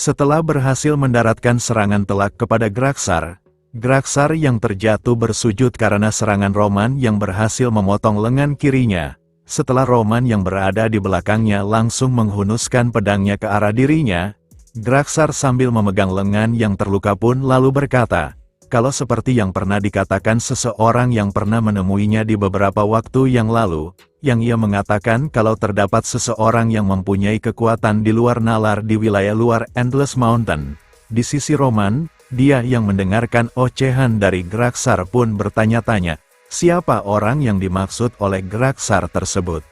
Setelah berhasil mendaratkan serangan telak kepada Graksar, Graksar yang terjatuh bersujud karena serangan Roman yang berhasil memotong lengan kirinya. Setelah Roman yang berada di belakangnya langsung menghunuskan pedangnya ke arah dirinya, Graksar sambil memegang lengan yang terluka pun lalu berkata, kalau seperti yang pernah dikatakan seseorang yang pernah menemuinya di beberapa waktu yang lalu, yang ia mengatakan kalau terdapat seseorang yang mempunyai kekuatan di luar nalar di wilayah luar Endless Mountain. Di sisi Roman, dia yang mendengarkan ocehan dari Graksar pun bertanya-tanya, siapa orang yang dimaksud oleh Graksar tersebut?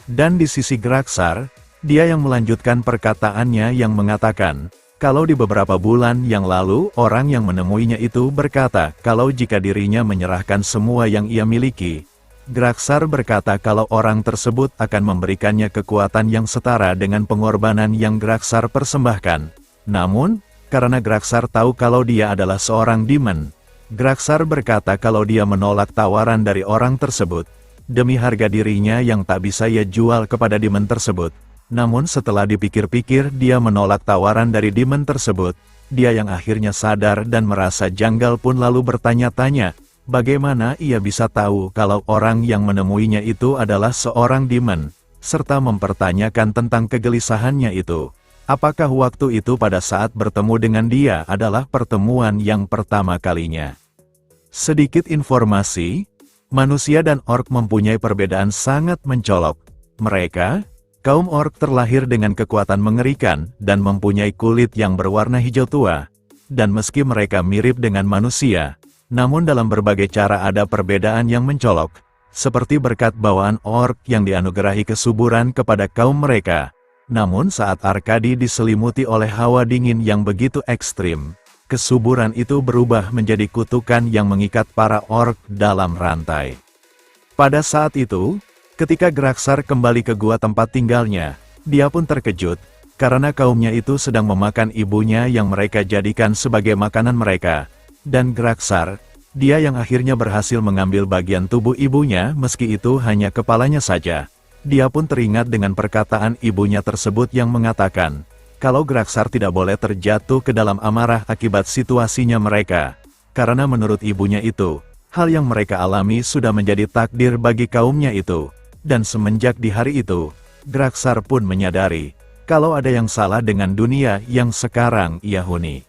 Dan di sisi Graksar, dia yang melanjutkan perkataannya yang mengatakan, kalau di beberapa bulan yang lalu orang yang menemuinya itu berkata kalau jika dirinya menyerahkan semua yang ia miliki, Graksar berkata kalau orang tersebut akan memberikannya kekuatan yang setara dengan pengorbanan yang Graksar persembahkan. Namun, karena Graksar tahu kalau dia adalah seorang demon, Graksar berkata kalau dia menolak tawaran dari orang tersebut, demi harga dirinya yang tak bisa ia jual kepada demon tersebut. Namun setelah dipikir-pikir dia menolak tawaran dari demon tersebut, dia yang akhirnya sadar dan merasa janggal pun lalu bertanya-tanya, bagaimana ia bisa tahu kalau orang yang menemuinya itu adalah seorang demon, serta mempertanyakan tentang kegelisahannya itu. Apakah waktu itu pada saat bertemu dengan dia adalah pertemuan yang pertama kalinya? Sedikit informasi, manusia dan orc mempunyai perbedaan sangat mencolok. Mereka, kaum orc terlahir dengan kekuatan mengerikan dan mempunyai kulit yang berwarna hijau tua. Dan meski mereka mirip dengan manusia, namun dalam berbagai cara ada perbedaan yang mencolok, seperti berkat bawaan orc yang dianugerahi kesuburan kepada kaum mereka. Namun saat Arkadi diselimuti oleh hawa dingin yang begitu ekstrim, kesuburan itu berubah menjadi kutukan yang mengikat para orc dalam rantai. Pada saat itu, ketika Graksar kembali ke gua tempat tinggalnya, dia pun terkejut, karena kaumnya itu sedang memakan ibunya yang mereka jadikan sebagai makanan mereka. Dan Graksar, dia yang akhirnya berhasil mengambil bagian tubuh ibunya meski itu hanya kepalanya saja. Dia pun teringat dengan perkataan ibunya tersebut yang mengatakan, kalau Graksar tidak boleh terjatuh ke dalam amarah akibat situasinya mereka. Karena menurut ibunya itu, hal yang mereka alami sudah menjadi takdir bagi kaumnya itu. Dan semenjak di hari itu, Graksar pun menyadari, kalau ada yang salah dengan dunia yang sekarang ia huni.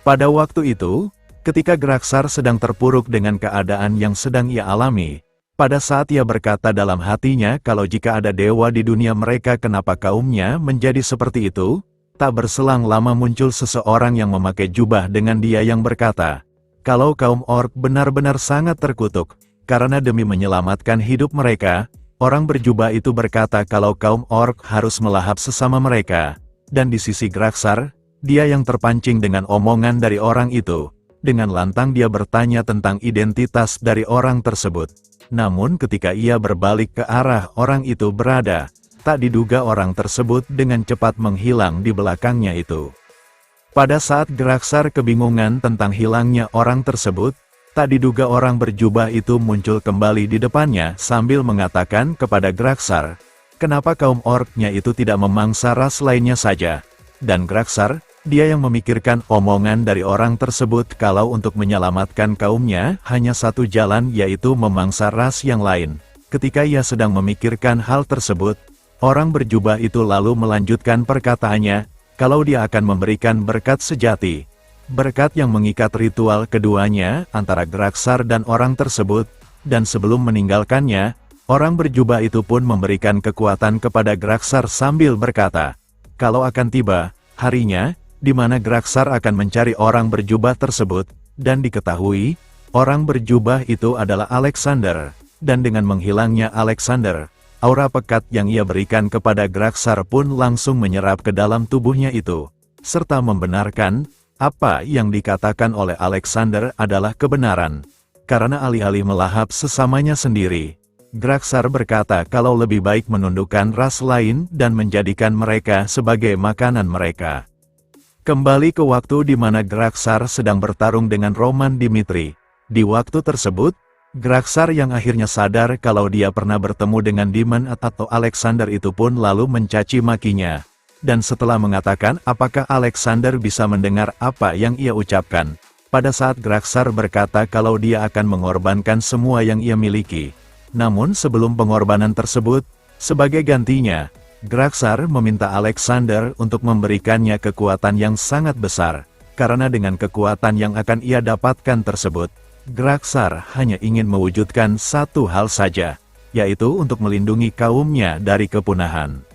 Pada waktu itu, ketika Graksar sedang terpuruk dengan keadaan yang sedang ia alami, pada saat ia berkata dalam hatinya kalau jika ada dewa di dunia mereka kenapa kaumnya menjadi seperti itu, tak berselang lama muncul seseorang yang memakai jubah dengan dia yang berkata, kalau kaum orc benar-benar sangat terkutuk, karena demi menyelamatkan hidup mereka, orang berjubah itu berkata kalau kaum orc harus melahap sesama mereka. Dan di sisi Graksar, dia yang terpancing dengan omongan dari orang itu, dengan lantang dia bertanya tentang identitas dari orang tersebut. Namun ketika ia berbalik ke arah orang itu berada, tak diduga orang tersebut dengan cepat menghilang di belakangnya itu. Pada saat Graksar kebingungan tentang hilangnya orang tersebut, tak diduga orang berjubah itu muncul kembali di depannya sambil mengatakan kepada Graksar, kenapa kaum orc-nya itu tidak memangsa ras lainnya saja. Dan Graksar, dia yang memikirkan omongan dari orang tersebut kalau untuk menyelamatkan kaumnya hanya satu jalan yaitu memangsa ras yang lain. Ketika ia sedang memikirkan hal tersebut, orang berjubah itu lalu melanjutkan perkataannya, kalau dia akan memberikan berkat sejati. Berkat yang mengikat ritual keduanya antara Graksar dan orang tersebut, dan sebelum meninggalkannya, orang berjubah itu pun memberikan kekuatan kepada Graksar sambil berkata, kalau akan tiba harinya, di mana Graksar akan mencari orang berjubah tersebut, dan diketahui, orang berjubah itu adalah Alexander, dan dengan menghilangnya Alexander, aura pekat yang ia berikan kepada Graksar pun langsung menyerap ke dalam tubuhnya itu, serta membenarkan, apa yang dikatakan oleh Alexander adalah kebenaran. Karena alih-alih melahap sesamanya sendiri, Graksar berkata kalau lebih baik menundukkan ras lain dan menjadikan mereka sebagai makanan mereka. Kembali ke waktu di mana Graksar sedang bertarung dengan Roman Dimitri. Di waktu tersebut, Graksar yang akhirnya sadar kalau dia pernah bertemu dengan Demon atau Alexander itu pun lalu mencaci makinya. dan setelah mengatakan apakah Alexander bisa mendengar apa yang ia ucapkan. Pada saat Graksar berkata kalau dia akan mengorbankan semua yang ia miliki. Namun sebelum pengorbanan tersebut, sebagai gantinya, Graksar meminta Alexander untuk memberikannya kekuatan yang sangat besar, karena dengan kekuatan yang akan ia dapatkan tersebut, Graksar hanya ingin mewujudkan satu hal saja, yaitu untuk melindungi kaumnya dari kepunahan.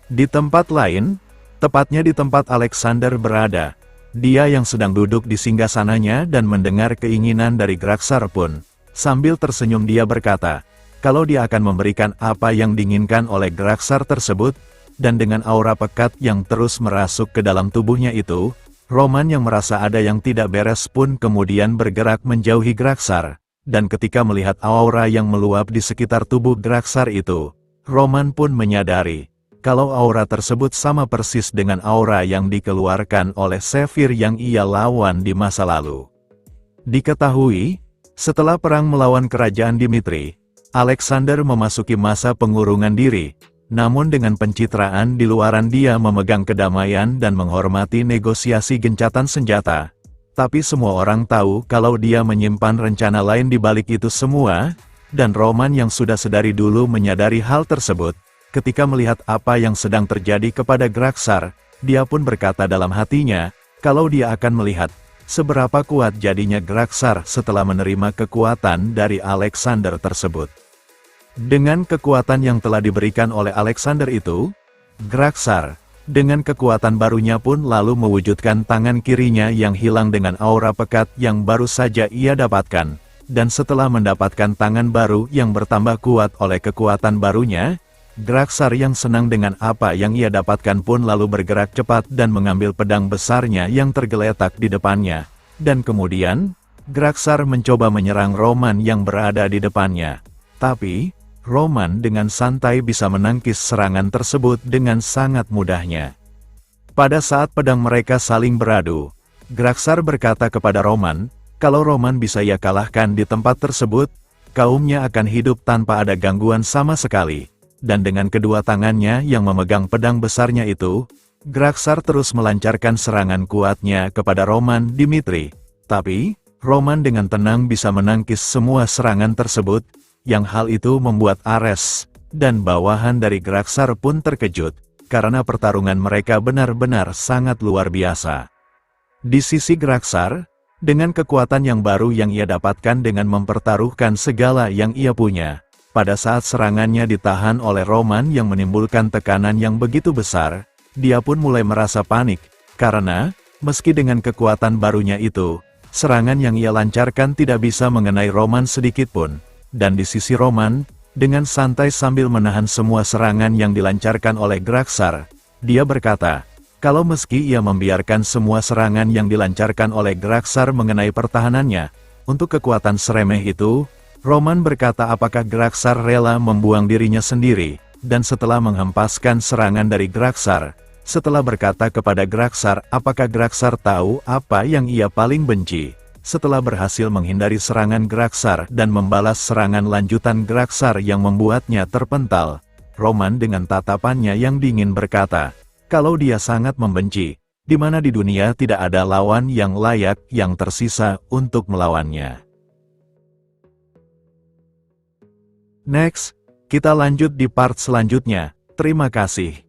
Di tempat lain, tepatnya di tempat Alexander berada, dia yang sedang duduk di singgasananya dan mendengar keinginan dari Graksar pun, sambil tersenyum dia berkata, kalau dia akan memberikan apa yang diinginkan oleh Graksar tersebut, dan dengan aura pekat yang terus merasuk ke dalam tubuhnya itu, Roman yang merasa ada yang tidak beres pun kemudian bergerak menjauhi Graksar, dan ketika melihat aura yang meluap di sekitar tubuh Graksar itu, Roman pun menyadari, kalau aura tersebut sama persis dengan aura yang dikeluarkan oleh Saphir yang ia lawan di masa lalu. Diketahui, setelah perang melawan kerajaan Dimitri, Alexander memasuki masa pengurungan diri, namun dengan pencitraan di luaran dia memegang kedamaian dan menghormati negosiasi gencatan senjata. Tapi semua orang tahu kalau dia menyimpan rencana lain di balik itu semua, dan Roman yang sudah sedari dulu menyadari hal tersebut, ketika melihat apa yang sedang terjadi kepada Graksar, dia pun berkata dalam hatinya, kalau dia akan melihat seberapa kuat jadinya Graksar setelah menerima kekuatan dari Alexander tersebut. Dengan kekuatan yang telah diberikan oleh Alexander itu, Graksar, dengan kekuatan barunya pun lalu mewujudkan tangan kirinya yang hilang dengan aura pekat yang baru saja ia dapatkan, dan setelah mendapatkan tangan baru yang bertambah kuat oleh kekuatan barunya, Graksar yang senang dengan apa yang ia dapatkan pun lalu bergerak cepat dan mengambil pedang besarnya yang tergeletak di depannya. Dan kemudian, Graksar mencoba menyerang Roman yang berada di depannya. Tapi, Roman dengan santai bisa menangkis serangan tersebut dengan sangat mudahnya. Pada saat pedang mereka saling beradu, Graksar berkata kepada Roman, kalau Roman bisa ia kalahkan di tempat tersebut, kaumnya akan hidup tanpa ada gangguan sama sekali. Dan dengan kedua tangannya yang memegang pedang besarnya itu, Graksar terus melancarkan serangan kuatnya kepada Roman Dimitri. Tapi, Roman dengan tenang bisa menangkis semua serangan tersebut, yang hal itu membuat Ares dan bawahan dari Graksar pun terkejut, karena pertarungan mereka benar-benar sangat luar biasa. Di sisi Graksar, dengan kekuatan yang baru yang ia dapatkan dengan mempertaruhkan segala yang ia punya, pada saat serangannya ditahan oleh Roman yang menimbulkan tekanan yang begitu besar, dia pun mulai merasa panik, karena, meski dengan kekuatan barunya itu, serangan yang ia lancarkan tidak bisa mengenai Roman sedikitpun, dan di sisi Roman, dengan santai sambil menahan semua serangan yang dilancarkan oleh Graksar, dia berkata, kalau meski ia membiarkan semua serangan yang dilancarkan oleh Graksar mengenai pertahanannya, untuk kekuatan seremeh itu, Roman berkata apakah Graksar rela membuang dirinya sendiri, dan setelah menghempaskan serangan dari Graksar, setelah berkata kepada Graksar apakah Graksar tahu apa yang ia paling benci, setelah berhasil menghindari serangan Graksar dan membalas serangan lanjutan Graksar yang membuatnya terpental, Roman dengan tatapannya yang dingin berkata, kalau dia sangat membenci, di mana di dunia tidak ada lawan yang layak yang tersisa untuk melawannya. Next, kita lanjut di part selanjutnya. Terima kasih.